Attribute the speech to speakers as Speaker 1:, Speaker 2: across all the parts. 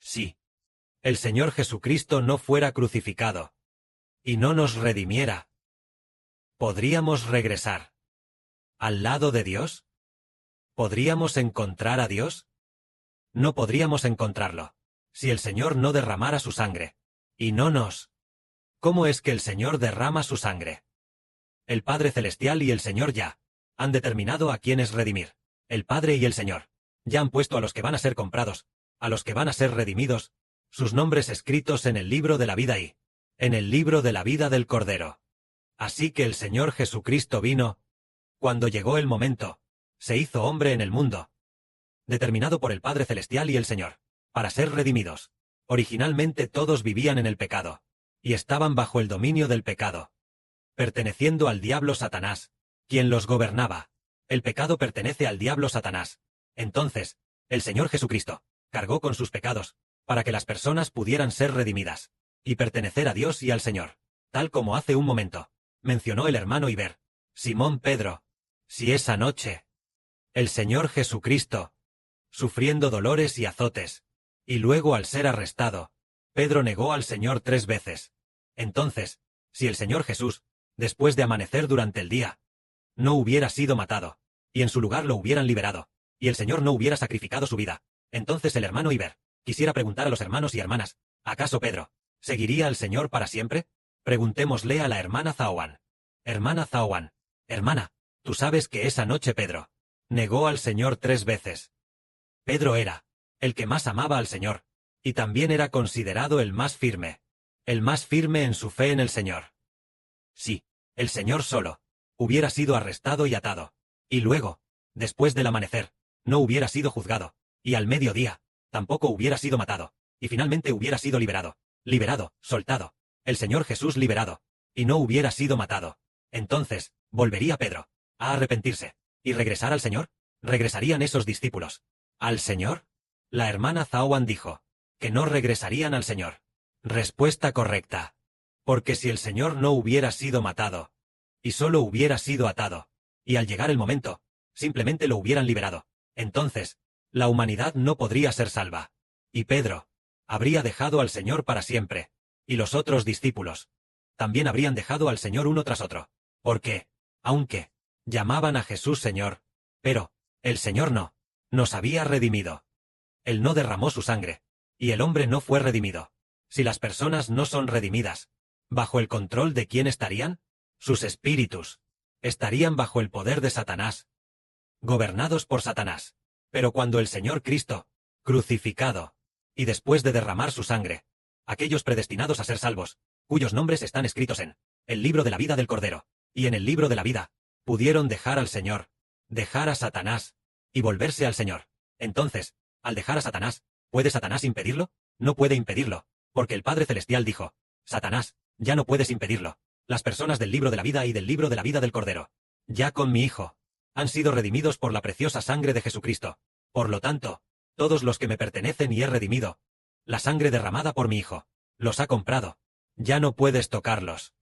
Speaker 1: Si el Señor Jesucristo no fuera crucificado y no nos redimiera, ¿podríamos regresar al lado de Dios? ¿Podríamos encontrar a Dios? No podríamos encontrarlo si el Señor no derramara su sangre y no nos. ¿Cómo es que el Señor derrama su sangre? El Padre Celestial y el Señor ya han determinado a quiénes redimir. El Padre y el Señor ya han puesto a los que van a ser comprados, a los que van a ser redimidos, sus nombres escritos en el libro de la vida y en el libro de la vida del Cordero. Así que el Señor Jesucristo vino, cuando llegó el momento, se hizo hombre en el mundo, determinado por el Padre Celestial y el Señor, para ser redimidos. Originalmente todos vivían en el pecado, y estaban bajo el dominio del pecado, perteneciendo al diablo Satanás, quien los gobernaba. El pecado pertenece al diablo Satanás. Entonces, el Señor Jesucristo cargó con sus pecados, para que las personas pudieran ser redimidas, y pertenecer a Dios y al Señor, tal como hace un momento mencionó el hermano Iber, Simón Pedro. Si esa noche, el Señor Jesucristo, sufriendo dolores y azotes, y luego al ser arrestado, Pedro negó al Señor 3 veces. Entonces, si el Señor Jesús, después de amanecer durante el día, no hubiera sido matado, y en su lugar lo hubieran liberado, y el Señor no hubiera sacrificado su vida, entonces el hermano Iber quisiera preguntar a los hermanos y hermanas, ¿acaso Pedro seguiría al Señor para siempre? Preguntémosle a la hermana Zaoan. Hermana Zaoan, hermana, tú sabes que esa noche Pedro negó al Señor 3 veces. Pedro era el que más amaba al Señor, y también era considerado el más firme en su fe en el Señor. Sí, el Señor solo hubiera sido arrestado y atado, y luego, después del amanecer, no hubiera sido juzgado, y al mediodía, tampoco hubiera sido matado, y finalmente hubiera sido liberado, soltado, el Señor Jesús liberado, y no hubiera sido matado. Entonces, ¿volvería Pedro a arrepentirse y regresar al Señor? ¿Regresarían esos discípulos al Señor? La hermana Zaoan dijo que no regresarían al Señor. Respuesta correcta. Porque si el Señor no hubiera sido matado, y solo hubiera sido atado, y al llegar el momento, simplemente lo hubieran liberado, entonces, la humanidad no podría ser salva. Y Pedro habría dejado al Señor para siempre, y los otros discípulos también habrían dejado al Señor uno tras otro. Porque, aunque llamaban a Jesús Señor, pero el Señor no nos había redimido. Él no derramó su sangre, y el hombre no fue redimido. Si las personas no son redimidas, ¿bajo el control de quién estarían? Sus espíritus estarían bajo el poder de Satanás, gobernados por Satanás. Pero cuando el Señor Cristo, crucificado, y después de derramar su sangre, aquellos predestinados a ser salvos, cuyos nombres están escritos en el libro de la vida del Cordero, y en el libro de la vida, pudieron dejar al Señor, dejar a Satanás, y volverse al Señor. Entonces, al dejar a Satanás, ¿puede Satanás impedirlo? No puede impedirlo, porque el Padre Celestial dijo, Satanás, ya no puedes impedirlo. Las personas del libro de la vida y del libro de la vida del Cordero, ya con mi Hijo, han sido redimidos por la preciosa sangre de Jesucristo. Por lo tanto, todos los que me pertenecen y he redimido, la sangre derramada por mi Hijo, los ha comprado. Ya no puedes tocarlos,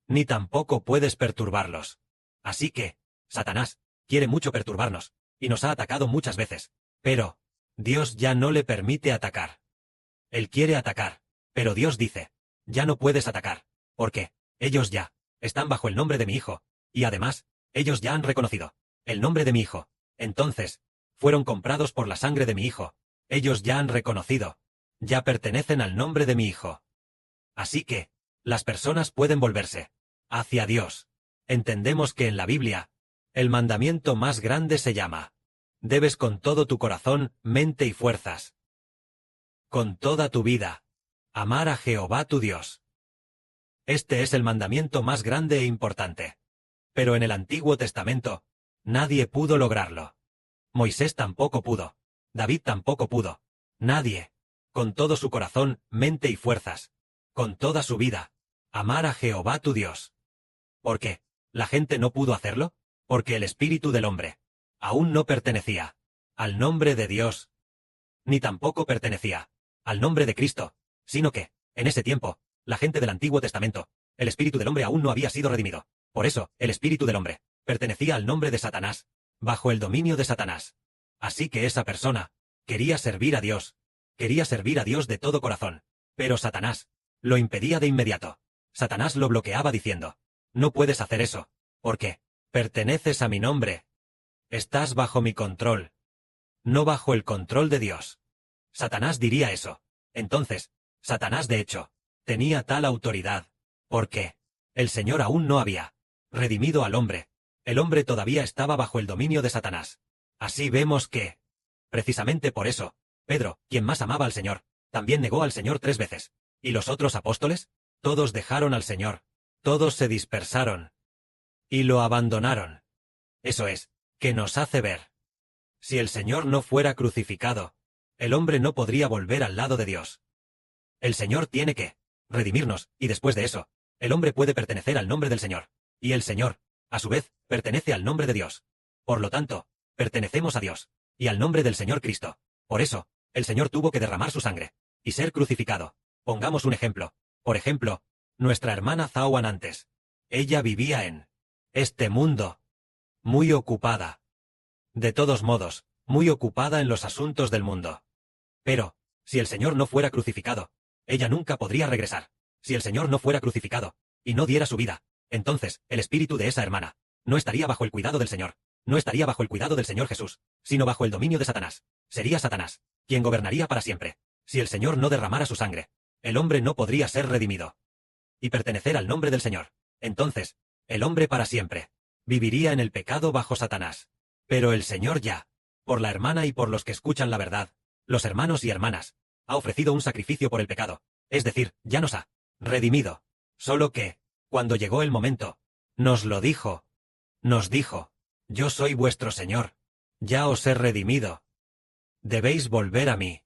Speaker 1: ni tampoco puedes perturbarlos. Así que, Satanás quiere mucho perturbarnos, y nos ha atacado muchas veces, pero Dios ya no le permite atacar. Él quiere atacar, pero Dios dice, ya no puedes atacar, porque ellos ya están bajo el nombre de mi Hijo, y además, ellos ya han reconocido el nombre de mi Hijo. Entonces, fueron comprados por la sangre de mi Hijo. Ellos ya han reconocido, ya pertenecen al nombre de mi Hijo. Así que, las personas pueden volverse hacia Dios. Entendemos que en la Biblia, el mandamiento más grande se llama, debes con todo tu corazón, mente y fuerzas, con toda tu vida, amar a Jehová tu Dios. Este es el mandamiento más grande e importante. Pero en el Antiguo Testamento, nadie pudo lograrlo. Moisés tampoco pudo. David tampoco pudo. Nadie, con todo su corazón, mente y fuerzas, con toda su vida, amar a Jehová tu Dios. ¿Por qué? ¿La gente no pudo hacerlo? Porque el espíritu del hombre aún no pertenecía al nombre de Dios, ni tampoco pertenecía al nombre de Cristo, sino que, en ese tiempo, la gente del Antiguo Testamento, el espíritu del hombre aún no había sido redimido. Por eso, el espíritu del hombre pertenecía al nombre de Satanás, bajo el dominio de Satanás. Así que esa persona quería servir a Dios, Quería servir a Dios de todo corazón. Pero Satanás lo impedía de inmediato. Satanás lo bloqueaba diciendo: no puedes hacer eso, porque perteneces a mi nombre. Estás bajo mi control, no bajo el control de Dios. Satanás diría eso. Entonces, Satanás de hecho, tenía tal autoridad, porque el Señor aún no había redimido al hombre. El hombre todavía estaba bajo el dominio de Satanás. Así vemos que, precisamente por eso, Pedro, quien más amaba al Señor, también negó al Señor 3 veces. ¿Y los otros apóstoles? Todos dejaron al Señor. Todos se dispersaron. Y lo abandonaron. Eso es, que nos hace ver. Si el Señor no fuera crucificado, el hombre no podría volver al lado de Dios. El Señor tiene que redimirnos, y después de eso, el hombre puede pertenecer al nombre del Señor. Y el Señor, a su vez, pertenece al nombre de Dios. Por lo tanto, pertenecemos a Dios, y al nombre del Señor Cristo. Por eso, el Señor tuvo que derramar su sangre, y ser crucificado. Pongamos un ejemplo. Por ejemplo, nuestra hermana Zawan antes. Ella vivía en este mundo, muy ocupada. De todos modos, muy ocupada en los asuntos del mundo. Pero, si el Señor no fuera crucificado, ella nunca podría regresar. Si el Señor no fuera crucificado, y no diera su vida, entonces, el espíritu de esa hermana no estaría bajo el cuidado del Señor. No estaría bajo el cuidado del Señor Jesús, sino bajo el dominio de Satanás. Sería Satanás quien gobernaría para siempre. Si el Señor no derramara su sangre, el hombre no podría ser redimido y pertenecer al nombre del Señor. Entonces, el hombre para siempre viviría en el pecado bajo Satanás. Pero el Señor ya, por la hermana y por los que escuchan la verdad, los hermanos y hermanas, ha ofrecido un sacrificio por el pecado, es decir, ya nos ha redimido. Solo que, cuando llegó el momento, nos lo dijo. Nos dijo: yo soy vuestro Señor, ya os he redimido. Debéis volver a mí.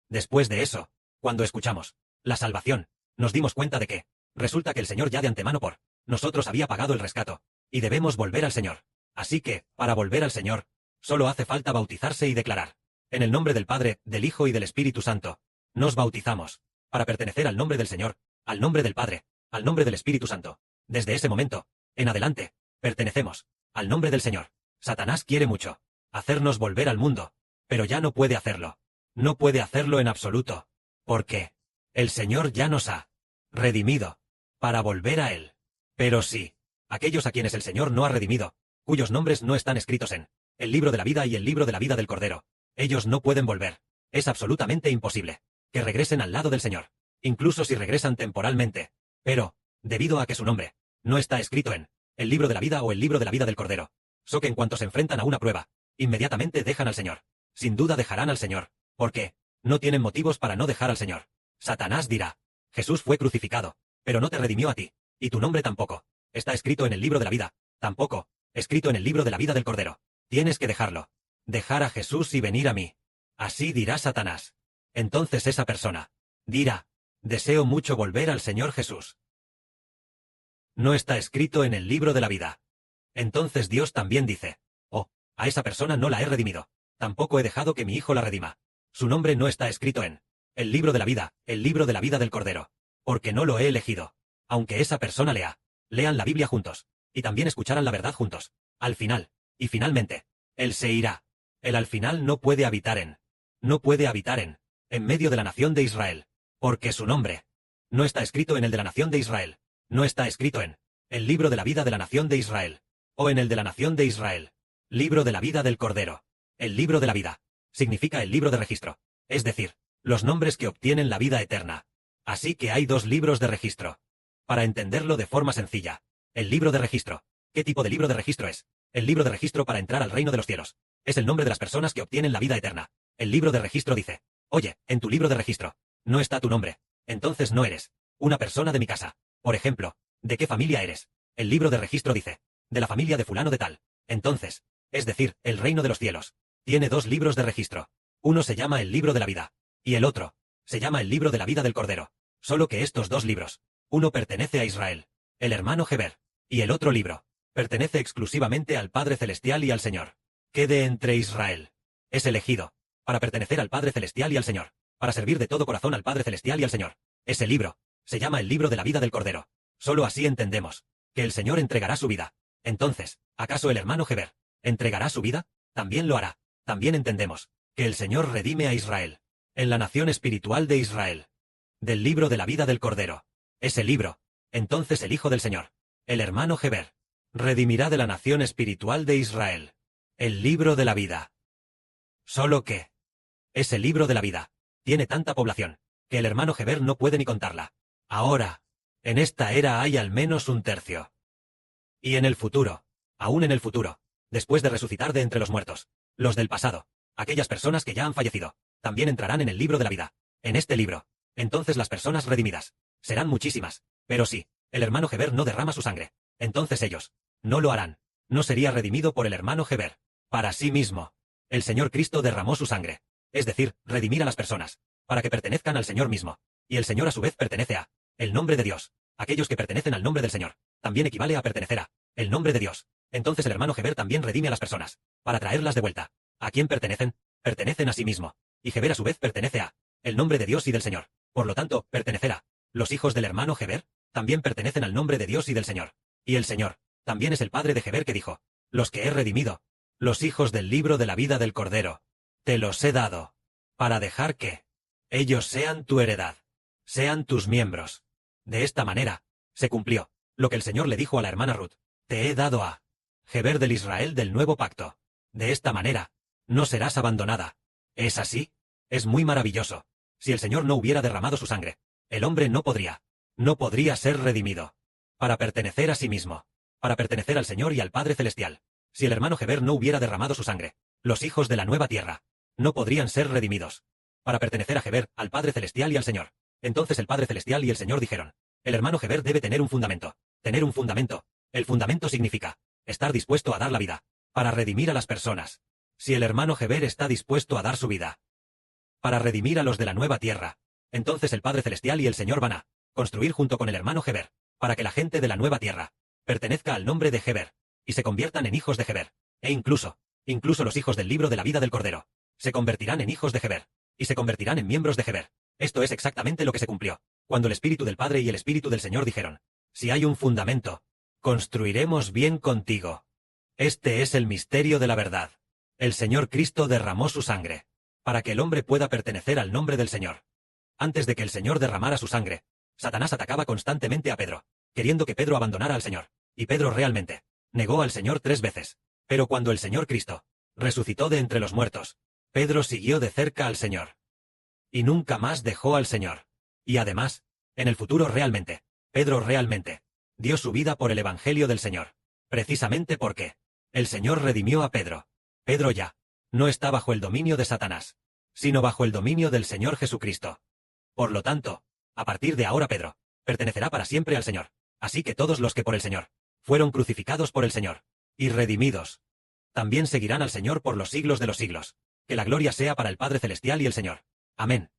Speaker 1: Después de eso, cuando escuchamos la salvación, nos dimos cuenta de que, resulta que el Señor ya de antemano por nosotros había pagado el rescate, y debemos volver al Señor. Así que, para volver al Señor, solo hace falta bautizarse y declarar: en el nombre del Padre, del Hijo y del Espíritu Santo, nos bautizamos, para pertenecer al nombre del Señor, al nombre del Padre, al nombre del Espíritu Santo. Desde ese momento, en adelante, pertenecemos al nombre del Señor. Satanás quiere mucho hacernos volver al mundo, pero ya no puede hacerlo. No puede hacerlo en absoluto. Porque el Señor ya nos ha redimido para volver a Él. Pero sí, aquellos a quienes el Señor no ha redimido, cuyos nombres no están escritos en el libro de la vida y el libro de la vida del Cordero, ellos no pueden volver. Es absolutamente imposible que regresen al lado del Señor, incluso si regresan temporalmente. Pero, debido a que su nombre no está escrito en el libro de la vida o el libro de la vida del Cordero, so que en cuanto se enfrentan a una prueba, inmediatamente dejan al Señor. Sin duda dejarán al Señor, porque no tienen motivos para no dejar al Señor. Satanás dirá: Jesús fue crucificado, pero no te redimió a ti, y tu nombre tampoco está escrito en el libro de la vida, tampoco escrito en el libro de la vida del Cordero. Tienes que dejarlo. Dejar a Jesús y venir a mí. Así dirá Satanás. Entonces esa persona dirá: deseo mucho volver al Señor Jesús. No está escrito en el libro de la vida. Entonces Dios también dice: oh, a esa persona no la he redimido. Tampoco he dejado que mi hijo la redima. Su nombre no está escrito en el libro de la vida, el libro de la vida del Cordero. Porque no lo he elegido. Aunque esa persona lean la Biblia juntos, y también escucharan la verdad juntos. Al final, y finalmente, él se irá. Él al final no puede habitar en medio de la nación de Israel. Porque su nombre no está escrito en el de la nación de Israel. No está escrito en el libro de la vida de la nación de Israel, o en el de la nación de Israel. Libro de la vida del Cordero. El libro de la vida significa el libro de registro, es decir, los nombres que obtienen la vida eterna. Así que hay 2 libros de registro. Para entenderlo de forma sencilla, el libro de registro. ¿Qué tipo de libro de registro es? El libro de registro para entrar al reino de los cielos. Es el nombre de las personas que obtienen la vida eterna. El libro de registro dice: oye, en tu libro de registro no está tu nombre. Entonces no eres una persona de mi casa. Por ejemplo, ¿de qué familia eres? El libro de registro dice: de la familia de fulano de tal. Entonces, es decir, el reino de los cielos tiene 2 libros de registro. Uno se llama el libro de la vida, y el otro se llama el libro de la vida del Cordero. Solo que estos 2 libros, uno pertenece a Israel, el hermano Heber, y el otro libro pertenece exclusivamente al Padre Celestial y al Señor. ¿Qué de entre Israel es elegido para pertenecer al Padre Celestial y al Señor, para servir de todo corazón al Padre Celestial y al Señor? Ese libro se llama el libro de la vida del Cordero. Solo así entendemos que el Señor entregará su vida. Entonces, ¿acaso el hermano Heber entregará su vida? También lo hará. También entendemos que el Señor redime a Israel. en la nación espiritual de Israel. Del libro de la vida del Cordero. Ese libro. Entonces el Hijo del Señor, el hermano Heber, redimirá de la nación espiritual de Israel. El libro de la vida. Solo que ese libro de la vida tiene tanta población que el hermano Heber no puede ni contarla. Ahora, en esta era hay al menos un tercio. Y en el futuro, aún en el futuro, después de resucitar de entre los muertos, los del pasado, aquellas personas que ya han fallecido, también entrarán en el libro de la vida. En este libro, entonces las personas redimidas serán muchísimas. Pero si el hermano Heber no derrama su sangre, entonces ellos no lo harán. No sería redimido por el hermano Heber. Para sí mismo, el Señor Cristo derramó su sangre, es decir, redimir a las personas, para que pertenezcan al Señor mismo. Y el Señor a su vez pertenece a el nombre de Dios. Aquellos que pertenecen al nombre del Señor, también equivale a pertenecer a el nombre de Dios. Entonces el hermano Heber también redime a las personas, para traerlas de vuelta. ¿A quién pertenecen? Pertenecen a sí mismo. Y Heber a su vez pertenece a el nombre de Dios y del Señor. Por lo tanto, pertenecerá. Los hijos del hermano Heber también pertenecen al nombre de Dios y del Señor. Y el Señor también es el padre de Heber que dijo: los que he redimido, los hijos del libro de la vida del Cordero, te los he dado, para dejar que ellos sean tu heredad, sean tus miembros. De esta manera, se cumplió lo que el Señor le dijo a la hermana Ruth: te he dado a Heber del Israel del nuevo pacto. De esta manera, no serás abandonada. ¿Es así? Es muy maravilloso. Si el Señor no hubiera derramado su sangre, el hombre no podría ser redimido. Para pertenecer a sí mismo, para pertenecer al Señor y al Padre Celestial. Si el hermano Heber no hubiera derramado su sangre, los hijos de la nueva tierra no podrían ser redimidos. Para pertenecer a Heber, al Padre Celestial y al Señor. Entonces el Padre Celestial y el Señor dijeron: el hermano Heber debe tener un fundamento. Tener un fundamento. El fundamento significa estar dispuesto a dar la vida, para redimir a las personas. Si el hermano Heber está dispuesto a dar su vida, para redimir a los de la nueva tierra, entonces el Padre Celestial y el Señor van a construir junto con el hermano Heber, para que la gente de la nueva tierra pertenezca al nombre de Heber, y se conviertan en hijos de Heber. E incluso los hijos del libro de la vida del Cordero, se convertirán en hijos de Heber, y se convertirán en miembros de Heber. Esto es exactamente lo que se cumplió, cuando el Espíritu del Padre y el Espíritu del Señor dijeron: si hay un fundamento, construiremos bien contigo. Este es el misterio de la verdad. El Señor Cristo derramó su sangre, para que el hombre pueda pertenecer al nombre del Señor. Antes de que el Señor derramara su sangre, Satanás atacaba constantemente a Pedro, queriendo que Pedro abandonara al Señor, y Pedro realmente negó al Señor 3 veces. Pero cuando el Señor Cristo resucitó de entre los muertos, Pedro siguió de cerca al Señor. Y nunca más dejó al Señor. Y además, en el futuro realmente, Pedro realmente dio su vida por el Evangelio del Señor. Precisamente porque el Señor redimió a Pedro. Pedro ya no está bajo el dominio de Satanás, sino bajo el dominio del Señor Jesucristo. Por lo tanto, a partir de ahora Pedro pertenecerá para siempre al Señor. Así que todos los que por el Señor fueron crucificados por el Señor y redimidos, también seguirán al Señor por los siglos de los siglos. Que la gloria sea para el Padre Celestial y el Señor. Amén.